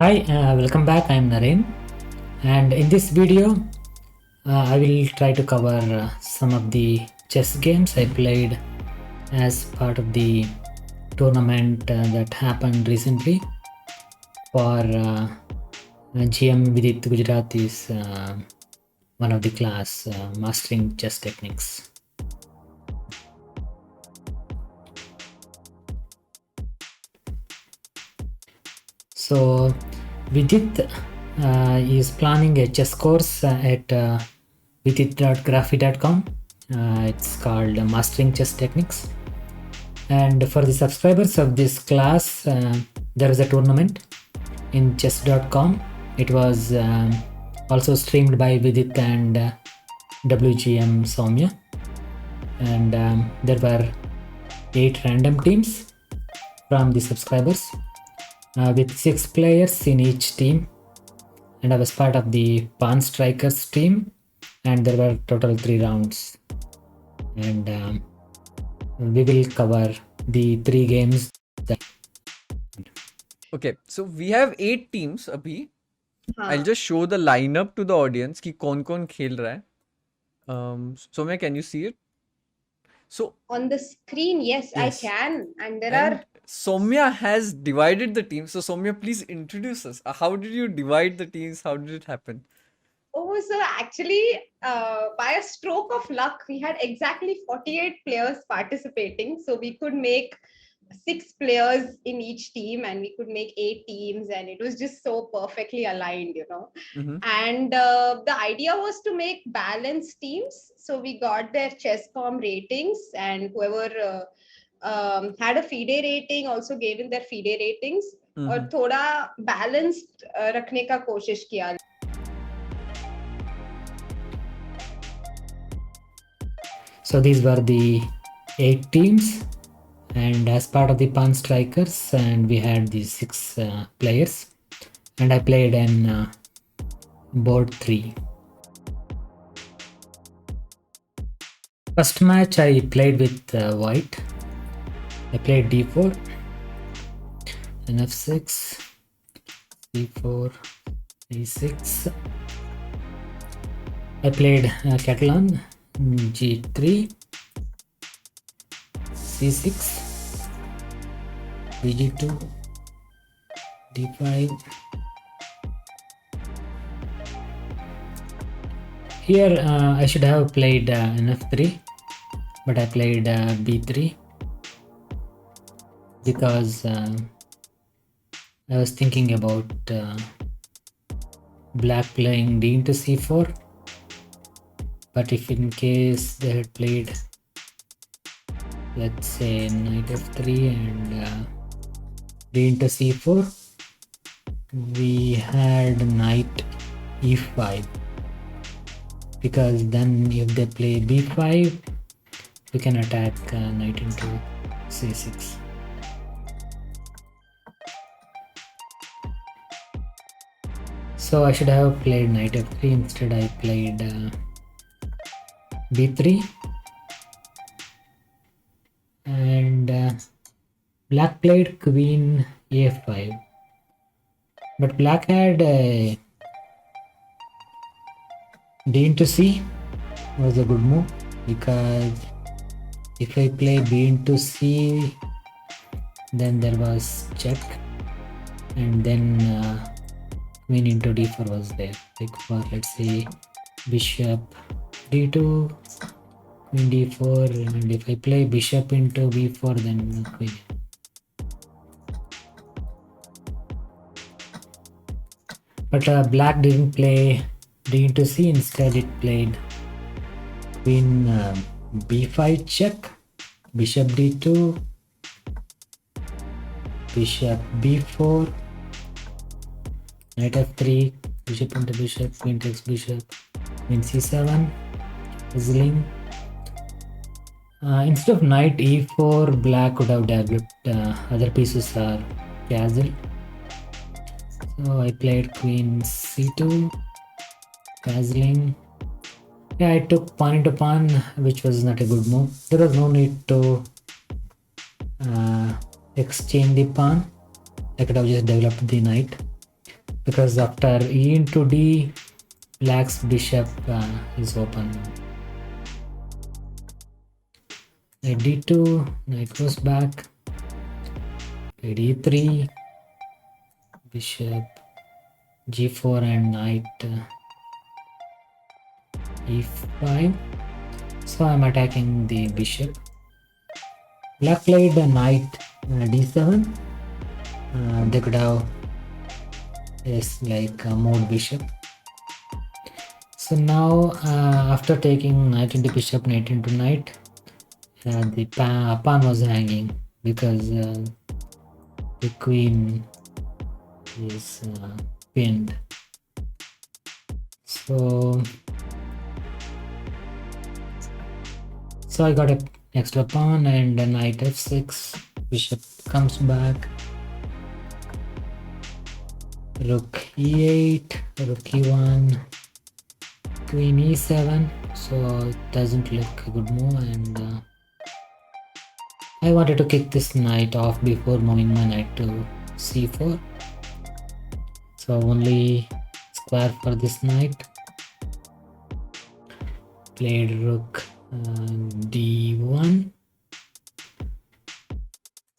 Hi, welcome back. I'm Naren, and in this video, I will try to cover some of the chess games I played as part of the tournament that happened recently for GM Vidit Gujarat is one of the class mastering chess techniques. So Vidit is planning a chess course at vidit.graphy.com. It's called Mastering Chess Techniques. And for the subscribers of this class, there is a tournament in chess.com. It was also streamed by Vidit and WGM Soumya. And there were 8 random teams from the subscribers with 6 players in each team. And I was part of the Pawn Strikers team, and there were total 3 rounds. And we will cover the 3 games. Okay, so we have 8 teams abhi. हाँ. I'll just show the lineup to the audience कि कौन-कौन खेल रहा है. Soumya, can you see it? So On the screen, yes, Yes. I can. And there and are Soumya has divided the teams. So Soumya, please introduce us. How did you divide the teams? How did it happen? so actually, by a stroke of luck, we had exactly 48 players participating. So we could make 6 players in each team, and we could make 8 teams, and it was just so perfectly aligned, Mhm. And the idea was to make balanced teams. So we got their chess.com ratings, and whoever had a FIDE rating also gave in their FIDE ratings. और थोड़ा balanced रखने का कोशिश किया. So these were the 8 teams, and as part of the Pawn Strikers, and we had these 6 players, and I played in board 3. First match I played with white. I played d4, and f6, c4, e6. I played Catalan, g3, c6, bg2, d5. Here I should have played f3, but I played b3 because I was thinking about black playing d into c4, but if in case they had played, let's say, knight f3 and d into c4, we had knight e5, because then if they play b5, we can attack knight into c6. So I should have played knight f3. Instead I played b3, and black played queen a5, but black had d into c was a good move, because if I play b into c, then there was check, and then queen into d4 was there, like for, let's say, bishop d2, queen d4, and if I play bishop into b4, then queen. But black didn't play d into c. Instead it played queen b5 check, bishop d2, bishop b4, knight f3, bishop into bishop, queen takes bishop, queen c7, puzzling. Instead of knight e4, black could have developed other pieces are castle. So I played queen c2, castling. Yeah, I took pawn into pawn, which was not a good move. There was no need to exchange the pawn. I could have just developed the knight. because after e into d, black's bishop is open. Knight d2, knight goes back. Knight e3, bishop g4 and knight e5. So I'm attacking the bishop. Black played a knight d7. They could have moved bishop. So now after taking knight into bishop, knight into knight, the pawn was hanging because the queen is pinned. So I got an extra pawn and a knight f6. Bishop comes back. Rook e8, rook e1, queen e7. So it doesn't look a good move, and I wanted to kick this knight off before moving my knight to c4. So only square for this knight. Played rook d1.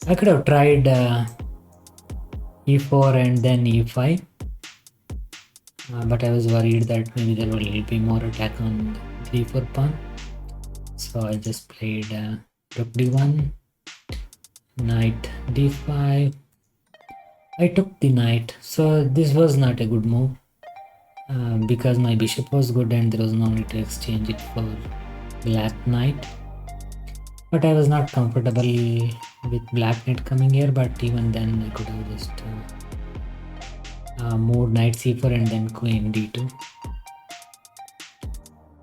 I could have tried e4 and then e5, but I was worried that maybe there will be more attack on the e4 pawn. So I just played rook d1, knight d5. I took the knight, so this was not a good move because my bishop was good and there was no need to exchange it for black knight. But I was not comfortable with black knight coming here, but even then I could have just moved knight c4 and then queen d2.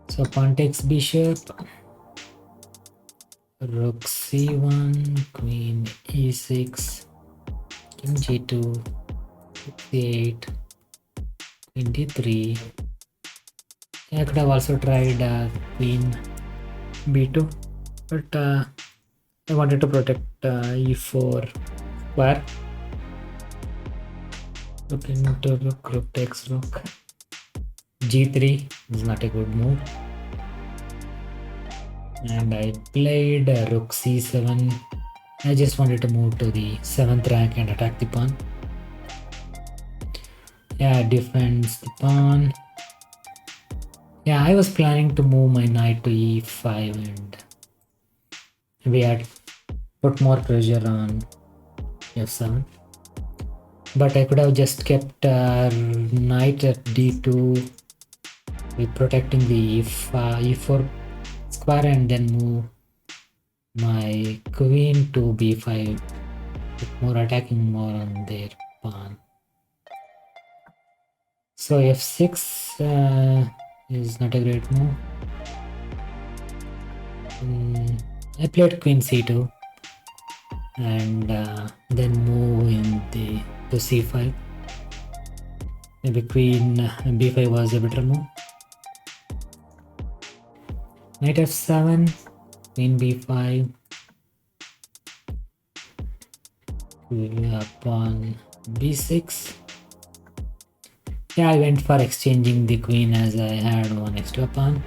So pawn takes bishop, rook c1, queen e6, king g2, rook c8, queen d3. I could have also tried queen b2, but I wanted to protect e4 square. Rook into rook, rook takes rook. g3 is not a good move. And I played rook c7. I just wanted to move to the 7th rank and attack the pawn. Yeah, defends the pawn. Yeah, I was planning to move my knight to e5 and we had put more pressure on f7. But I could have just kept knight at d2 with protecting the e4 square and then move my queen to b5 with more attacking more on their pawn. So f6 is not a great move. I played queen c2 and then move to c5. Maybe queen b5 was a better move. Knight f7, queen b5, pawn b6. Yeah, I went for exchanging the queen as I had one extra pawn.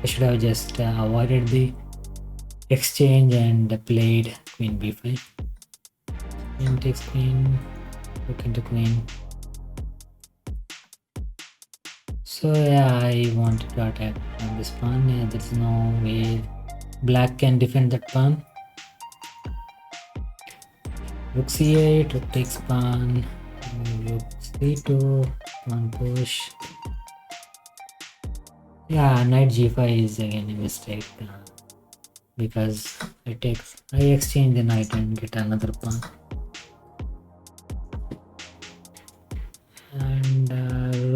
I should have just avoided the exchange and played queen b5. Queen takes queen, rook into queen. So yeah, I wanted to attack on this pawn. Yeah, there's no way black can defend that pawn. Rook c8, rook takes pawn, rook c2, pawn push. Yeah, knight g5 is again a mistake because I exchange the knight and get another pawn. And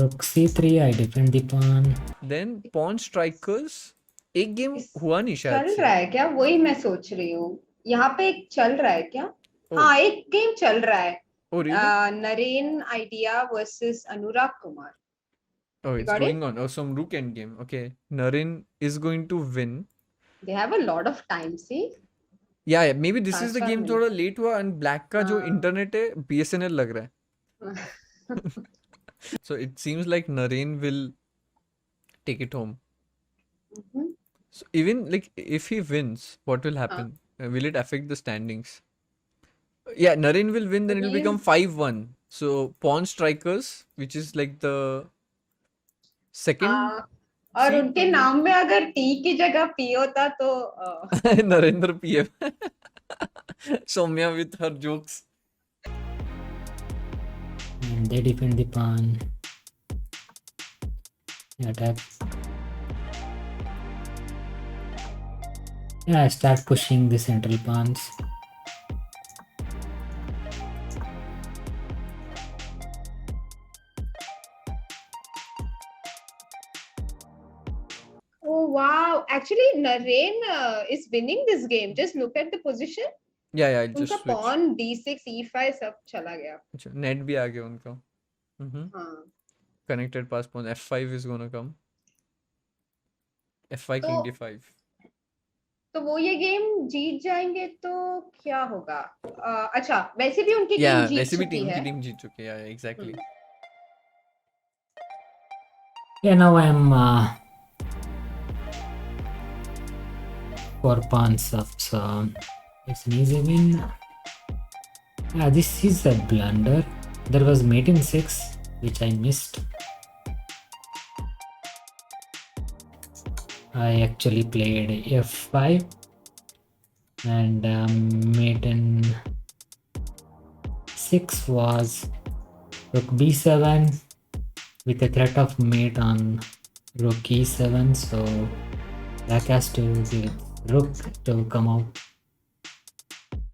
rook c3, I defend the pawn. Then pawn strikers. एक game हुआ नहीं शायद चल से. रहा है क्या? वही मैं सोच रही हूँ. यहाँ पे एक चल रहा है क्या? Oh. हाँ, एक गेम चल रहा है. Oh really? Naren Idea versus Anurag Kumar. Oh, it's got going on. Oh, some rook end game. Okay, Naren is going to win. They have a lot of time, see? Yeah, maybe this is the game Transfer थोड़ा late हुआ and black का जो हाँ. internet है BSNL लग रहा है. So it seems like Naren will take it home. Mhm. So even like if he wins, what will Huh. happen? Will it affect the standings? Yeah, Naren will win, then So it will become he's 5-1. So Pawn Strikers, which is like the second हाँ, और seed उनके probably. नाम में अगर T की जगह P होता तो Narendra PM. Soumya with her jokes. And they defend the pawn. Attack. Yeah, I start pushing the central pawns. oh wow, actually Naren is winning this game. Just look at the position. Yeah, I'll उनका just switch. pawn d6 e5 सब चला गया. अच्छा, net भी आ गया उनका. हाँ. Connected pass pawn. F5 is gonna come. F5 king तो d5. तो वो ये गेम जीत जाएंगे तो क्या होगा? अच्छा, वैसे भी उनकी टीम Yeah, जीत वैसे भी चुकी उनकी है. टीम जीत चुकी है. Yeah, exactly. Yeah, now I am 4 pawns up, so it's an easy win. This is a blunder. There was mate in 6, which I missed. I actually played f5 and mate in 6 was rook b7 with a threat of mate on rook e7, so black has to be with rook to come out,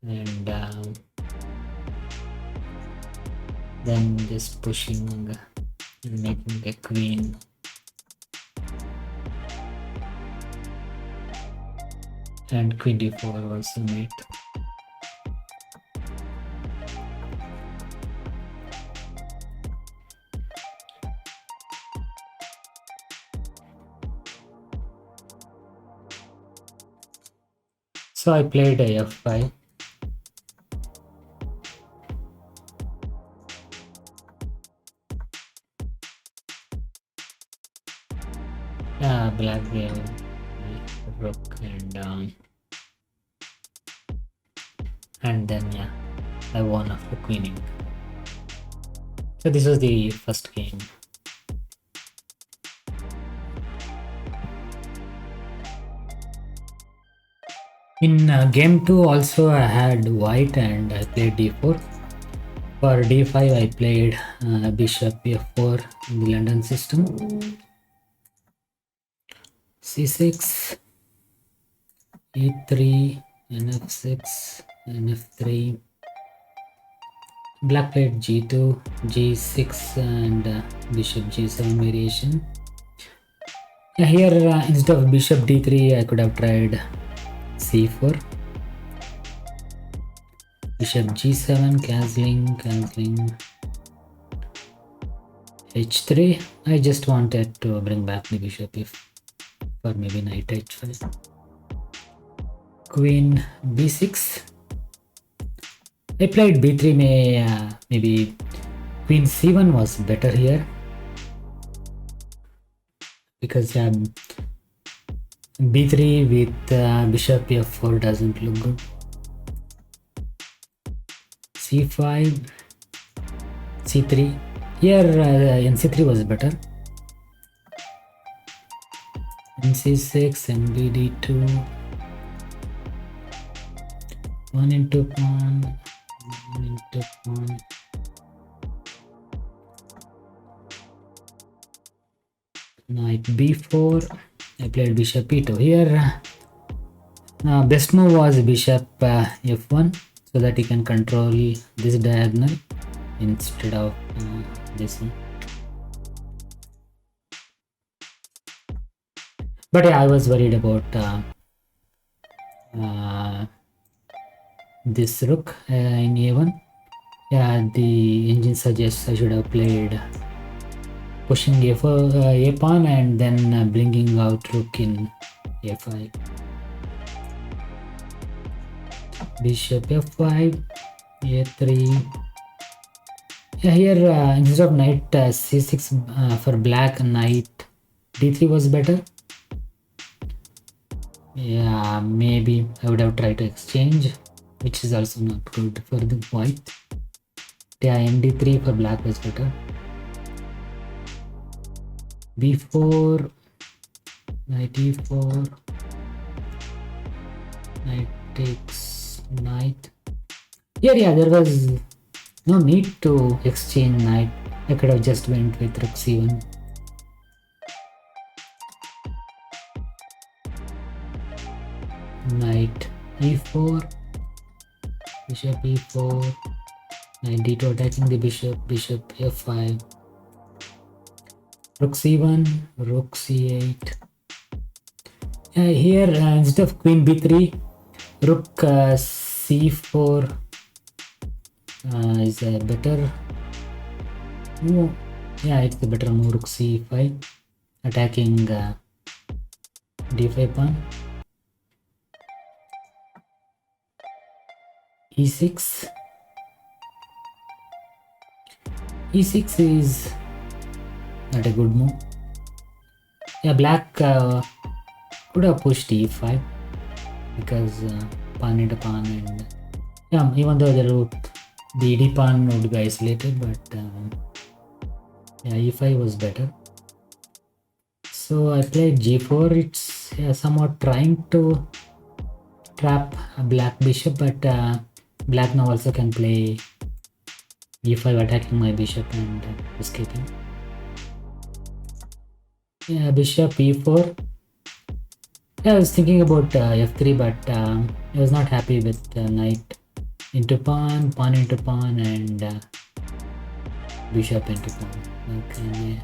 and then just pushing and making a queen. And queen d4 also mate. So I played a f5. Black game rook and then yeah, I won after queening. So this was the first game. In game 2 also I had white and I played d4. For d5 I played bishop f4 in the London system. c6, e3, nf6, nf3. Black played g2, g6 and bishop g7 variation. Here instead of bishop d3 I could have tried c4, bishop g7, cancelling, h3. I just wanted to bring back the bishop for maybe knight h5. Queen b6. I played b3. Maybe queen c1 was better here because b3 with bishop f4 doesn't look good. c5, c3. Here nc3 was better. nc6, nbd2. 1 into pawn, 1 into pawn. Knight b4. I played bishop e2. Here best move was bishop f1 so that he can control this diagonal instead of this one. But yeah, I was worried about this rook in a1. Yeah, the engine suggests I should have played pushing a4, a pawn and then bringing out rook in a5. Bishop f5, a3, Yeah, here instead of knight c6 for black, knight d3 was better. Yeah, maybe I would have tried to exchange, which is also not good for the white. Yeah, md3 for black was better. b4, knight e4, knight takes knight. Yeah, there was no need to exchange knight. I could have just went with rook c1. Knight e4, bishop e4, knight d2 attacking the bishop, bishop f5, rook c1, rook c8. Here instead of queen b3, rook c4 is a better move. Yeah, it's the better move. Rook c5 attacking d5 pawn. e6. e6 is not a good move. Yeah, black could have pushed e5 because pawn into pawn, and yeah, even though the d pawn would be isolated, but yeah, e5 was better. So I played g4. It's somewhat trying to trap a black bishop, but black now also can play e5 attacking my bishop and escaping. Yeah, bishop e4. Yeah, I was thinking about f3, but I was not happy with knight into pawn, pawn into pawn, and bishop into pawn. Okay,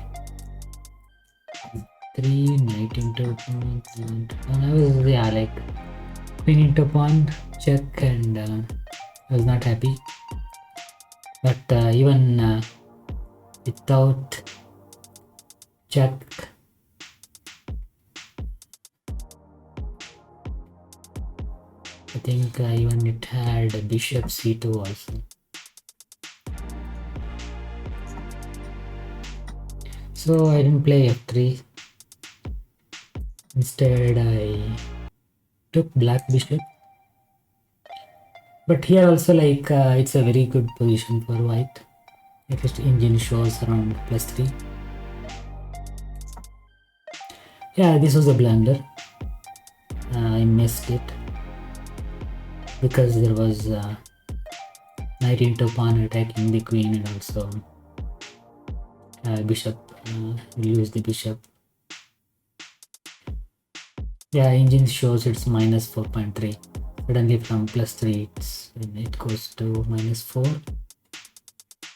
3, knight into pawn, pawn into pawn. I was like queen into pawn, check, and I was not happy. But even without check, I think even it had bishop c2 also. So I didn't play f3. Instead I took black bishop. But here also it's a very good position for white. At least engine shows around +3. Yeah, this was a blunder. I missed it because there was knight into pawn attacking the queen, and also bishop will lose the bishop. Yeah, engine shows it's -4.3. Suddenly from +3 it goes to -4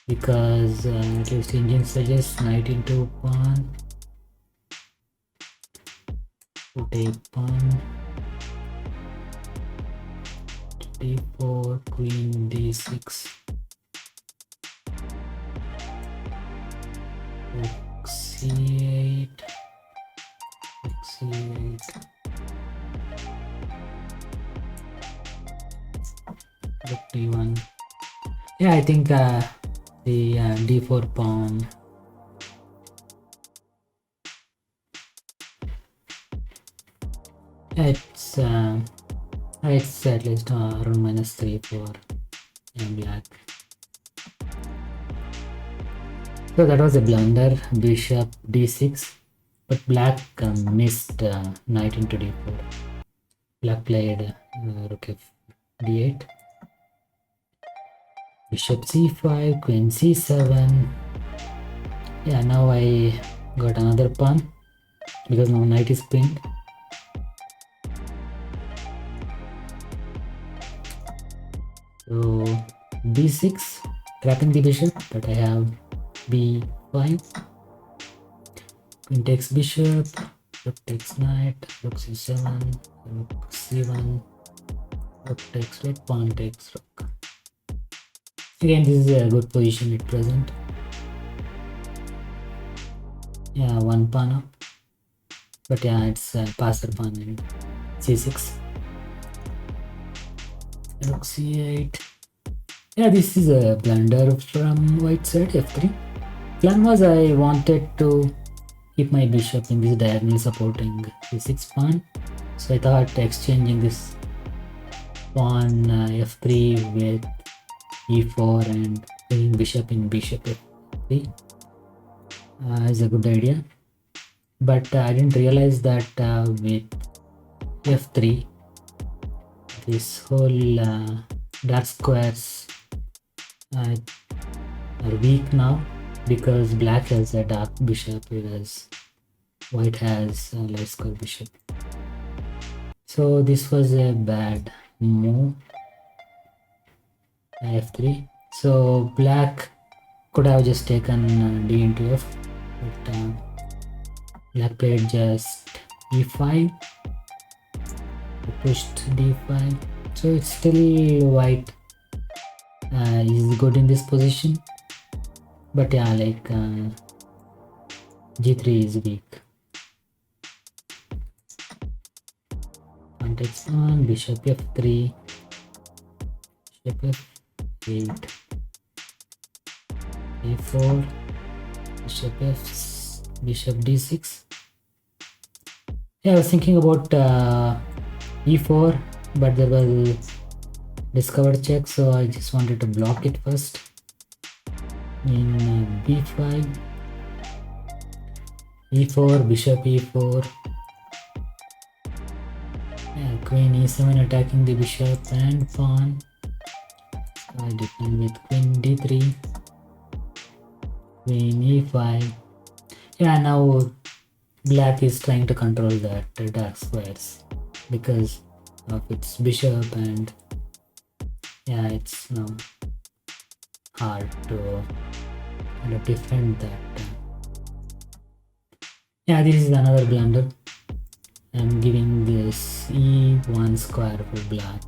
because at least engine suggests knight into pawn to take pawn, d4, queen d6, rook c8, rook c8, rook d1. Yeah, I think the d4 pawn. It's at least around -3 for black. So that was a blunder, bishop d6, but black missed knight into d4. Black played rook f d8, bishop c5, queen c7. Yeah, now I got another pawn because now knight is pinned. So b6, trapping the bishop, but I have b5. Queen takes bishop, rook takes knight, rook c7, rook c1, rook takes rook, pawn takes rook. Again, this is a good position at present. Yeah, one pawn up, but yeah, it's passer pawn and c6. Rook c8, Yeah, this is a blunder from white side, f3. Plan was I wanted to keep my bishop in this diagonal supporting c6 pawn. So I thought exchanging this pawn f3 with e4 and playing bishop in bishop f3 is a good idea. But I didn't realize that with f3 this whole dark squares are weak now because black has a dark bishop whereas white has a light square bishop. So this was a bad move, f3. So black could have just taken d into f, but black played just e5, pushed d5. So it's still white is good in this position, but yeah, like g3 is weak. Pawn takes on, bishop f3, bishop f8, a4, bishop f, bishop d6. Yeah, I was thinking about e4, but there was discovered check, so I just wanted to block it first. In b5, e4, bishop e4, yeah, queen e7 attacking the bishop and pawn. So I defend with queen d3, queen e5. Yeah, now black is trying to control that dark squares because of its bishop, and yeah, it's now hard to kind of defend that. Yeah, this is another blunder. I'm giving this e1 square for black,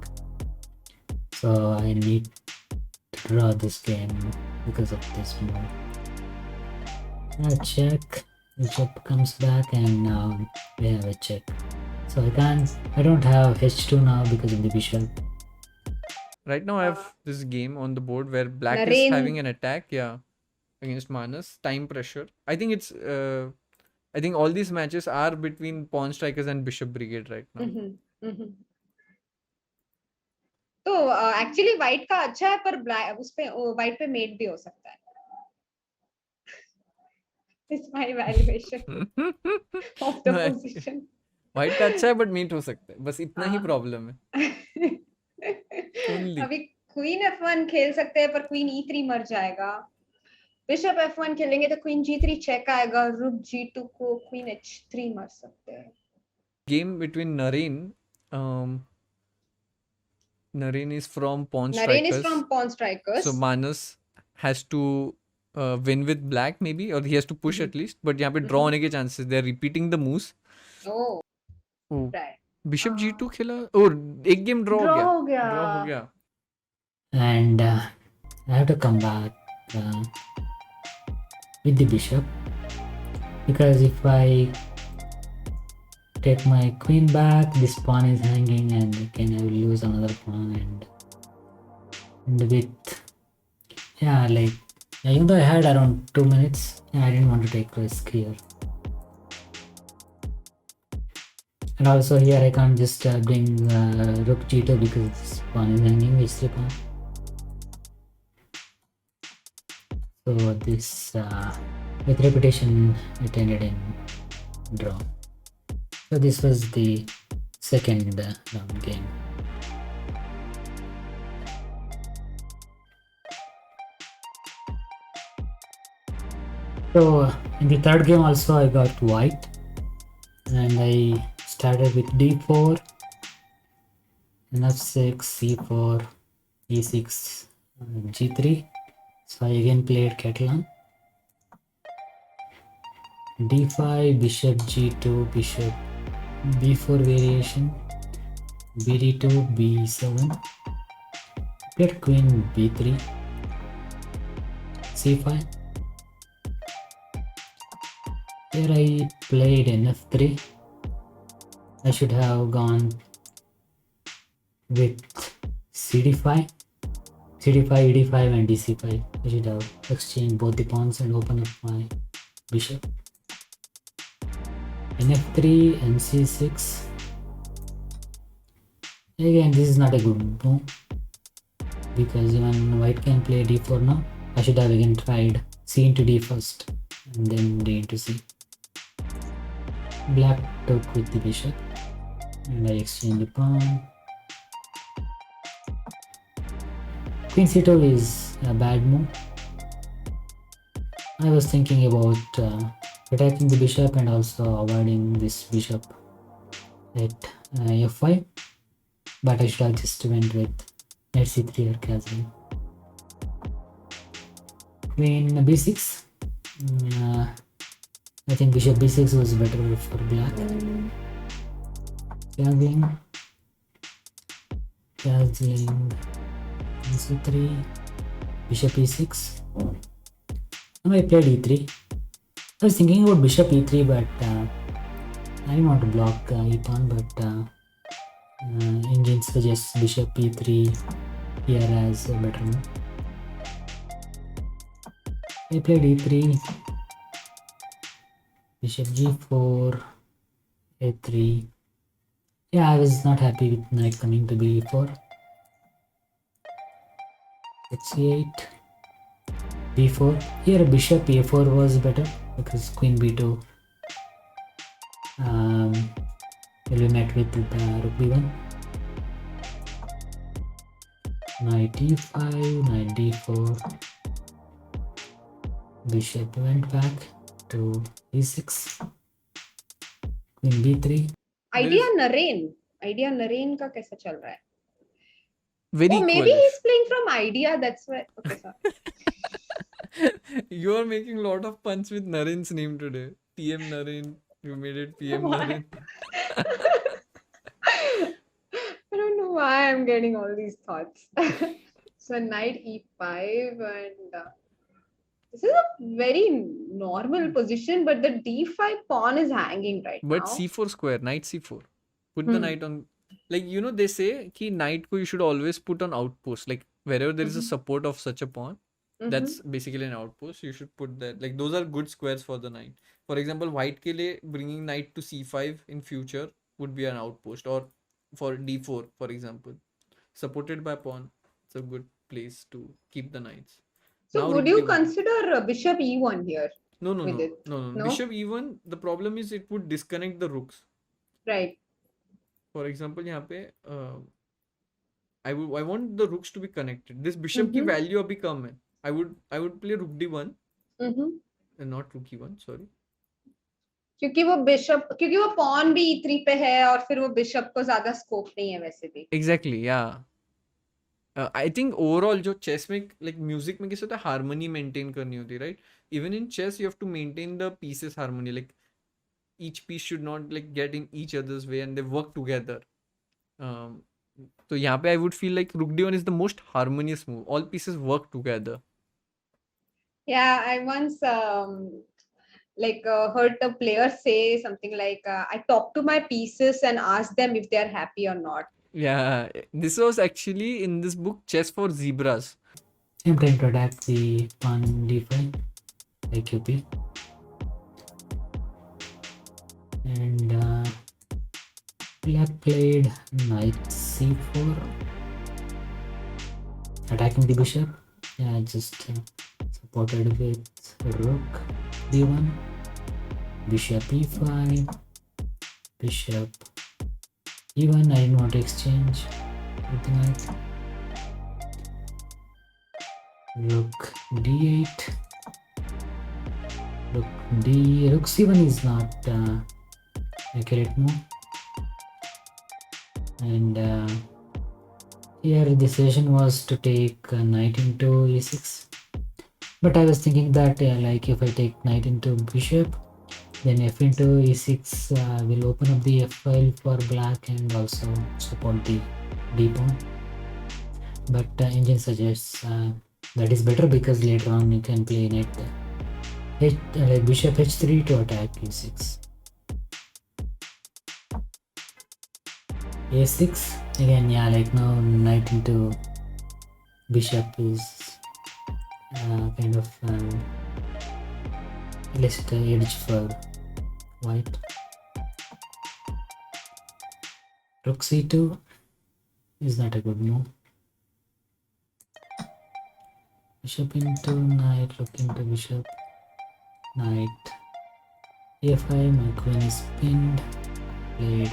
so I need to draw this game because of this move. Check, bishop comes back, and now we have a check. So I don't have h2 now because of the bishop. Right now I have this game on the board where black is Naren. having an attack, yeah, against Manas. Time pressure. I think it's I think all these matches are between pawn strikers and bishop brigade right now. तो actually white का अच्छा है, पर black उस पे white पे met भी हो सकता है. It's my evaluation of the No, position. White का अच्छा है बट मीट हो सकता है, बस इतना ही प्रॉब्लम है. Only. अभी क्वीन f1 खेल सकते हैं, पर क्वीन e3 मर जाएगा. बिशप f1 खेलेंगे तो क्वीन g3 चेक आएगा, रुक g2 को क्वीन h3 मर सकते हैं. Game between Naren is from pawn Naren strikers. is from pawn strikers. So Manas has to win with black maybe, or he has to push at least. But यहाँ पे draw होने के chances. They are repeating the moves. Oh. Oh. Right. Bishop g2 खेला. Oh, एक game draw हो गया. Draw हो गया. And I have to come back with the bishop, because if I take my queen back, this pawn is hanging, and again I will lose another pawn. And with, yeah, like, even though I had around 2 minutes, I didn't want to take risk here. And also here I can't just bring rook g2 because this pawn is hanging, h3 pawn. So this with repetition it ended in draw. So this was the second round game. So in the third game also I got white, and I started with d4, and f6, c4, e6, g3. So I again played Catalan. d5, bishop g2, bishop b4 variation, bd2, b7, played queen b3, c5. Here I played f3. I should have gone with cd5. cd5, ed5 and dc5. I should have exchanged both the pawns and open up my bishop. nf3, nc6. Again, this is not a good move because even white can play d4 now. I should have again tried c into d first and then d into c. Black took with the bishop and I exchange the pawn. Queen c2 is a bad move. I was thinking about attacking the bishop and also avoiding this bishop at f5, but I should have just went with knight c3 or castle. Queen b6. I think bishop b6 was better for black. Castling c3, bishop e6. Now I played e3. I was thinking about bishop e3, but I didn't want to block e-pawn, but engine suggests bishop e3 here as a better move. I played e3, bishop g4, a3. Yeah, I was not happy with knight coming to b4. h8, b4. Here bishop a4 was better because queen b2 will be met with rook b1. Knight e5, knight d4. Bishop went back to e6. Queen b3. Idea Naren का कैसा चल रहा है? Very Oh, maybe equal. he's playing from idea. That's why. Okay, sorry. You are making a lot of puns with Naren's name today. PM Naren. You made it PM Why? Naren. I don't know why I'm getting all these thoughts. So knight e5 and this is a very normal position, but the d5 pawn is hanging right But now. c4 square, knight c4. Put the knight on. Like, you know, they say ki knight ko you should always put on outpost. Like, wherever there is a support of such a pawn, that's basically an outpost. You should put that. Like, those are good squares for the knight. For example, white ke liye bringing knight to c5 in future would be an outpost. Or for d4, for example. Supported by pawn, it's a good place to keep the knights. So Now would rook you d1. consider bishop e1 here? No. No? Bishop e1, the problem is it would disconnect the rooks. Right. For example, यहाँ पे I want the rooks to be connected. This bishop की value अभी कम है. I would play rook d1 and not rook e1. Sorry. क्योंकि वो pawn भी e3 पे है और फिर वो bishop को ज़्यादा scope नहीं है वैसे भी. Exactly, yeah. I think overall जो chess में like music में कैसे होता है harmony maintain करनी होती है, right? Even in chess you have to maintain the pieces harmony. Like each piece should not like get in each other's way and they work together. So यहाँ पे I would feel like rook d1 is the most harmonious move. All pieces work together. Yeah, I once heard the player say something like, I talk to my pieces and ask them if they are happy or not. Yeah, this was actually in this book, Chess for Zebras. I'm trying to attack the pawn d5, IQP. And black played knight c4, attacking the bishop. Yeah, just supported with rook d1, bishop e5, bishop e1. I didn't want to exchange with the knight. Rook d8, rook c1 is not accurate move. And here the decision was to take knight into e6, but I was thinking that like if I take knight into bishop, then f into e6 will open up the f file for black and also support the d pawn. But engine suggests that is better because later on you can play knight like bishop h3 to attack e6. a6 again, yeah, like now knight into bishop is kind of illicit edge for white. Rook c2 is not a good move. Bishop into knight, rook into bishop, knight a5, my queen is pinned, played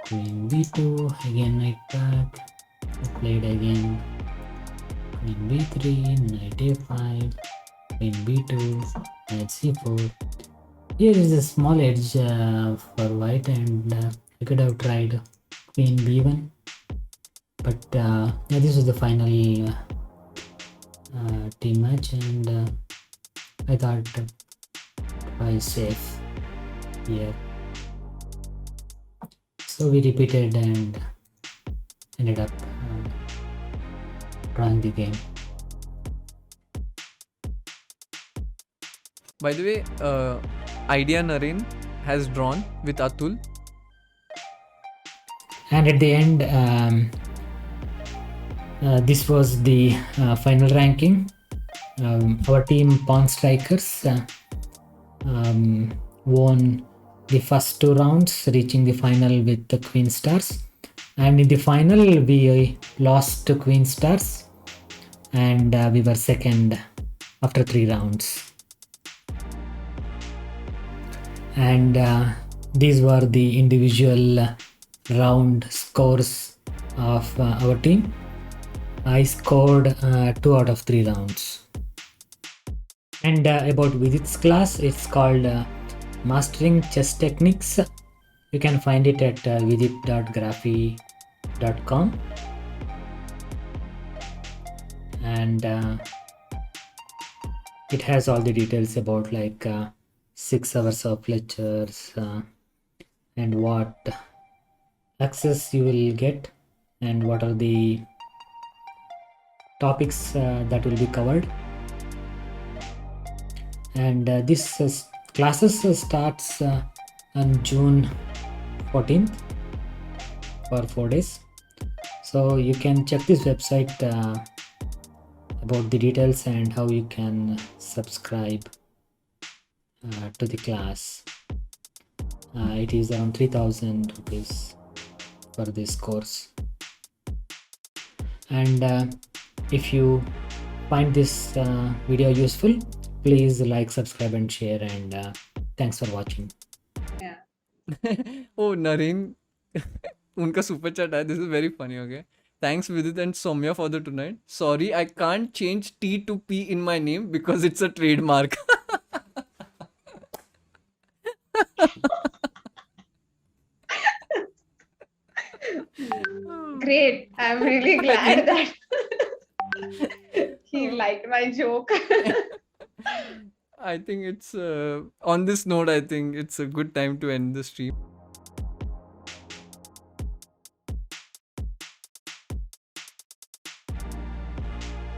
queen b2, again knight back, played again queen b3, knight a5, queen b2, knight c4. Here is a small edge for white, and I could have tried queen b1, but yeah, this was the final team match, and I thought I was safe here. So we repeated and ended up drawing the game. By the way, Idea Naren has drawn with Atul. And at the end, this was the final ranking. Our team Pawn Strikers won the first 2 rounds, reaching the final with the Queen Stars. And in the final, we lost to Queen Stars, and we were second after 3 rounds. And these were the individual round scores of our team. I scored 2 out of 3 rounds. And about Vidit's class, it's called Mastering Chess Techniques. You can find it at vidit.graphy.com. And it has all the details about like 6 hours of lectures and what access you will get and what are the topics that will be covered. And this classes starts on June 14th for 4 days. So you can check this website about the details and how you can subscribe to the class. It is around 3,000 rupees for this course. And if you find this video useful, please like, subscribe and share, and thanks for watching. Yeah. Oh, Naren, unka super chat hai. This is very funny, okay? Thanks Vidit and Soumya for the tonight. Sorry, I can't change T to P in my name because it's a trademark. Great. I'm really glad that he liked my joke. I think it's on this note, I think it's a good time to end the stream.